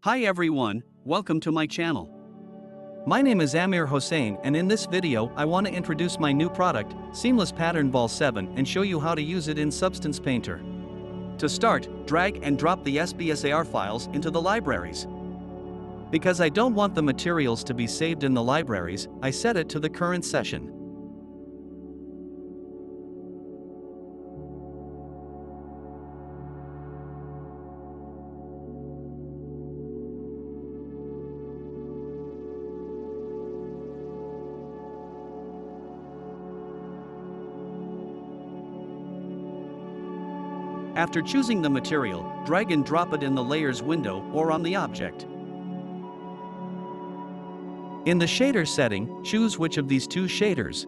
Hi everyone, welcome to my channel. My name is Amir Hossein, and in this video I want to introduce my new product, Seamless Pattern Ball 7, and show you how to use it in Substance Painter. To start, drag and drop the SBSAR files into the libraries. Because I don't want the materials to be saved in the libraries, I set it to the current session. After choosing the material, drag and drop it in the Layers window or on the object. In the shader setting, choose which of these two shaders.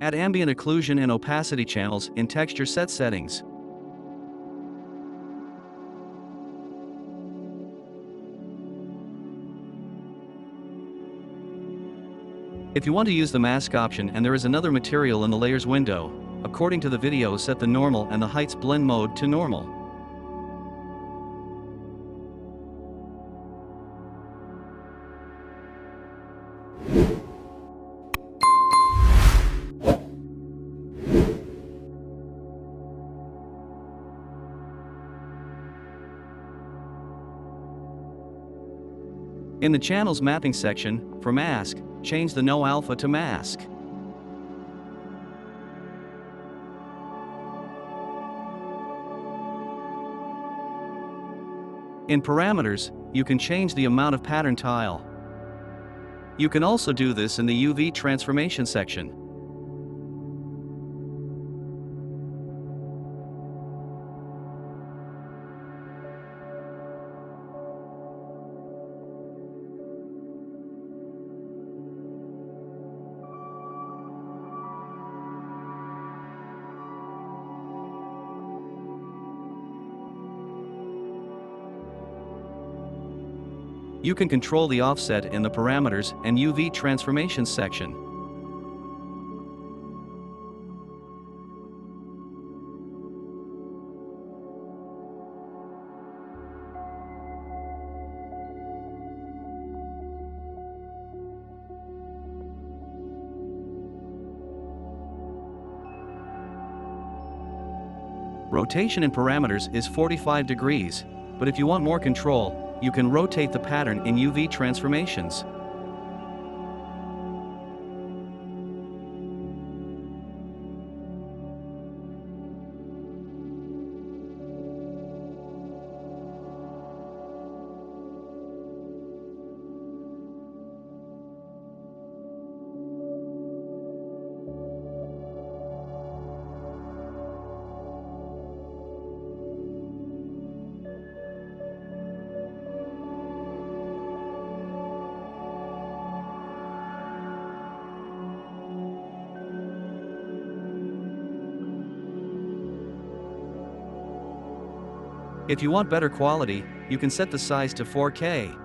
Add ambient occlusion and opacity channels in texture set settings. If you want to use the mask option and there is another material in the Layers window, according to the video, set the normal and the heights blend mode to normal. In the channels mapping section, for mask, change the no alpha to mask. In parameters, you can change the amount of pattern tile. You can also do this in the UV transformation section. You can control the offset in the parameters and UV transformation section. Rotation in parameters is 45 degrees, but if you want more control, you can rotate the pattern in UV transformations. If you want better quality, you can set the size to 4K.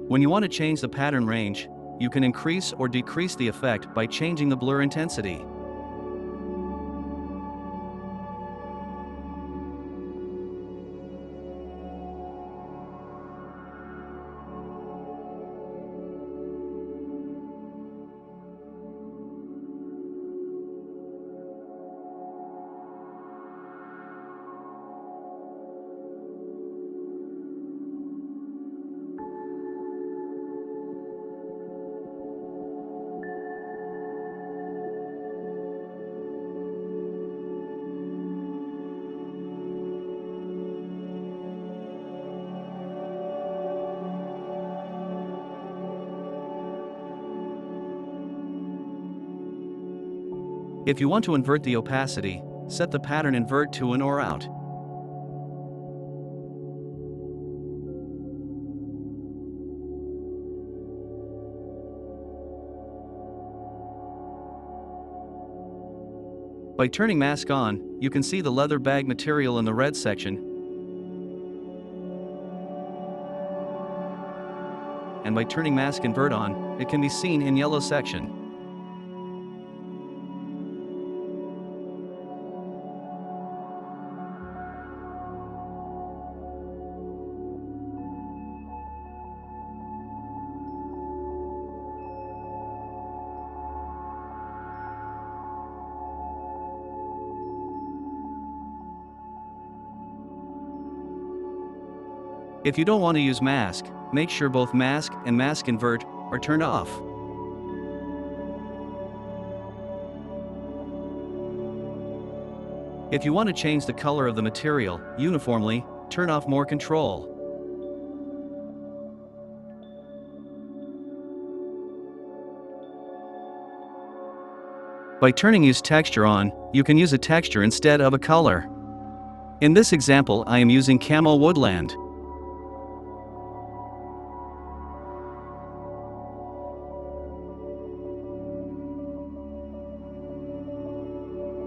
When you want to change the pattern range, you can increase or decrease the effect by changing the blur intensity. If you want to invert the opacity, set the pattern invert to in or out. By turning mask on, you can see the leather bag material in the red section, and by turning mask invert on, it can be seen in yellow section. If you don't want to use mask, make sure both mask and mask invert are turned off. If you want to change the color of the material uniformly, turn off more control. By turning use texture on, you can use a texture instead of a color. In this example, I am using camo woodland.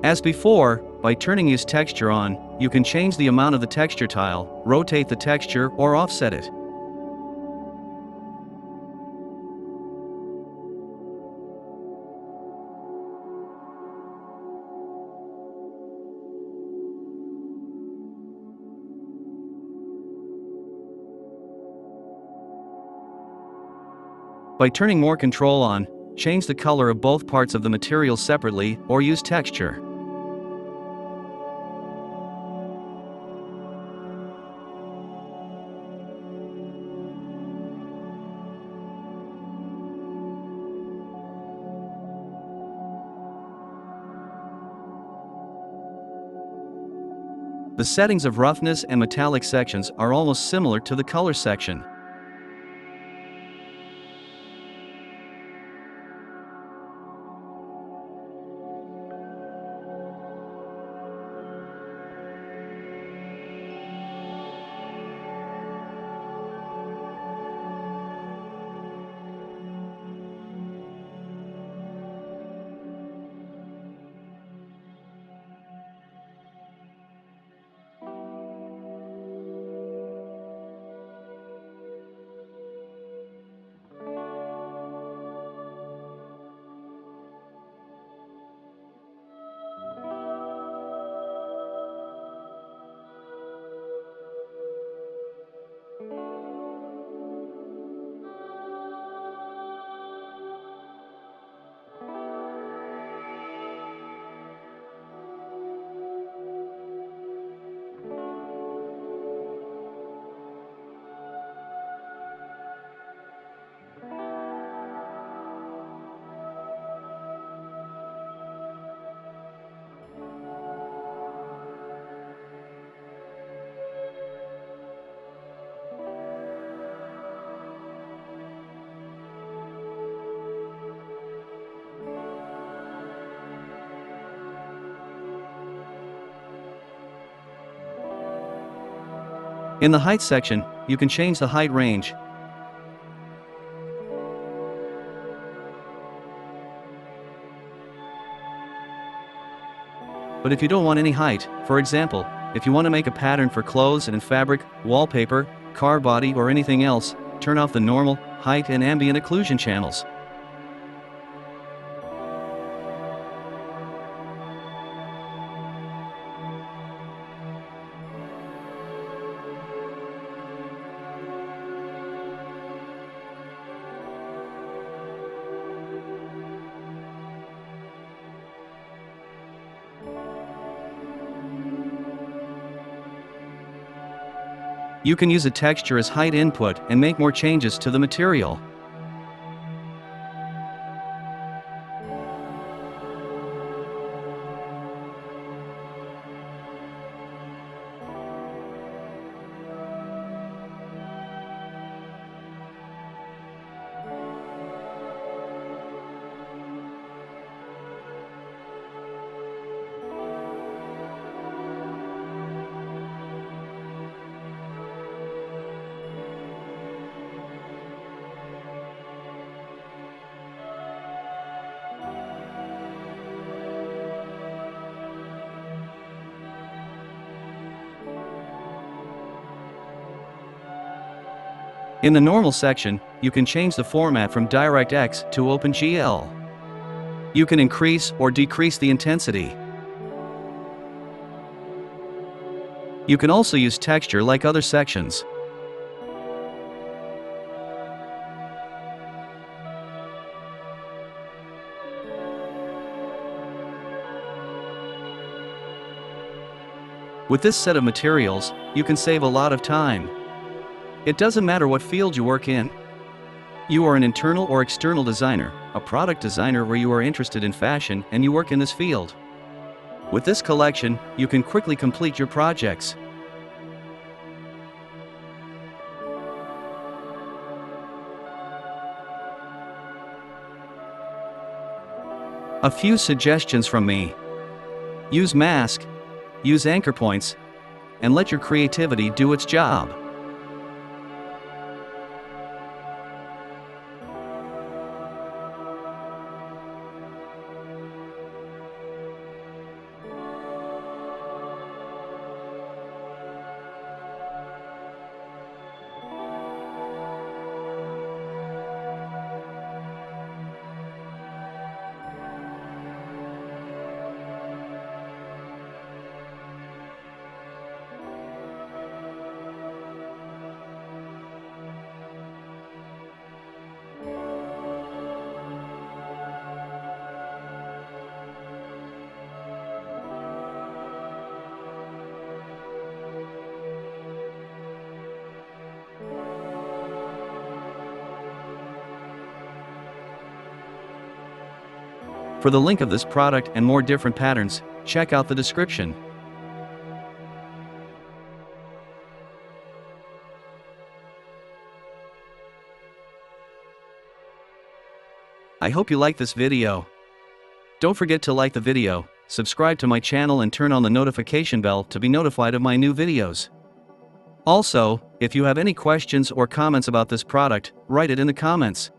As before, by turning use texture on, you can change the amount of the texture tile, rotate the texture, or offset it. By turning more control on, change the color of both parts of the material separately or use texture. The settings of roughness and metallic sections are almost similar to the color section. In the height section, you can change the height range. But if you don't want any height, for example, if you want to make a pattern for clothes and fabric, wallpaper, car body or anything else, turn off the normal, height and ambient occlusion channels. You can use a texture as height input and make more changes to the material. In the normal section, you can change the format from DirectX to OpenGL. You can increase or decrease the intensity. You can also use texture like other sections. With this set of materials, you can save a lot of time. It doesn't matter what field you work in. You are an internal or external designer, a product designer, where you are interested in fashion and you work in this field. With this collection, you can quickly complete your projects. A few suggestions from me. Use mask, use anchor points, and let your creativity do its job. For the link of this product and more different patterns, check out the description. I hope you like this video. Don't forget to like the video, subscribe to my channel and turn on the notification bell to be notified of my new videos. Also, if you have any questions or comments about this product, write it in the comments.